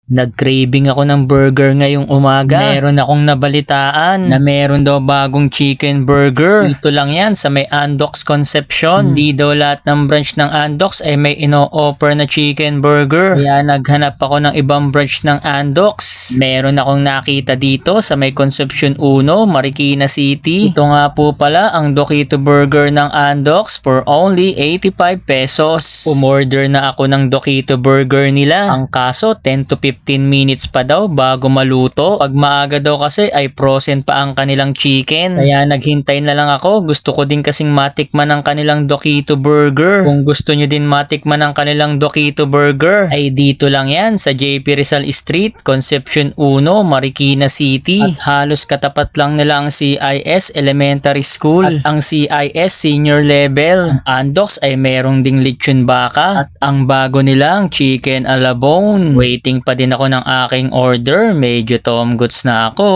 Nag-craving ako ng burger ngayong umaga. Meron akong nabalitaan na meron daw bagong chicken burger. Dito lang yan sa may Andox Concepcion. Hindi daw lahat ng branch ng Andox ay may ino-offer na chicken burger. Kaya naghanap ako ng ibang branch ng Andox. Meron akong nakita dito sa may Concepcion 1, Marikina City. Ito nga po pala ang Dokito Burger ng Andox for only 85 pesos. Umorder na ako ng Dokito Burger nila. Ang kaso 10 to 15 minutes pa daw bago maluto. Pag maaga daw kasi ay frozen pa ang kanilang chicken. Kaya naghintay na lang ako. Gusto ko din kasing matikman ang kanilang Dokito Burger. Kung gusto nyo din matikman ang kanilang Dokito Burger, ay dito lang yan sa JP Rizal Street, Concepcion 1, Marikina City. At halos katapat lang nila ang CIS Elementary School at ang CIS Senior Level. Andox ay merong ding lechon baka at ang bago nilang chicken a la bone. Waiting pa din ako ng aking order. Medyo tomgots na ako.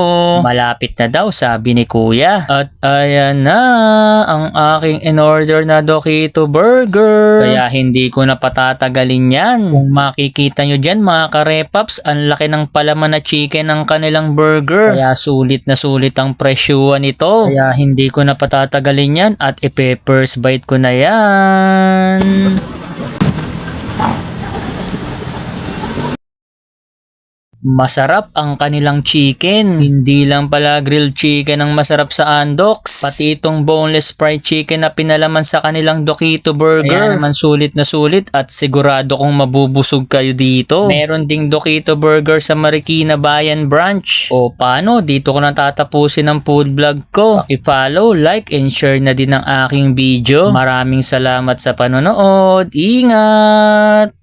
Malapit na daw, sabi ni kuya. At ayan na ang aking in-order na Dokito Burger. Kaya hindi ko na patatagalin yan. Kung makikita nyo dyan mga karepaps, ang laki ng palaman na chicken ng kanilang burger. Kaya sulit na sulit ang presyuhan nito. Kaya hindi ko na patatagalin yan at i-first bite ko na yan. Masarap ang kanilang chicken. Hindi lang pala grilled chicken ang masarap sa Andox. Pati itong boneless fried chicken na pinalaman sa kanilang Dokito Burger. Kaya naman sulit na sulit at sigurado kong mabubusog kayo dito. Meron ding Dokito Burger sa Marikina Bayan Branch. O paano? Dito ko na tatapusin ang food vlog ko. I-follow, like, and share na din ang aking video. Maraming salamat sa panonood. Ingat!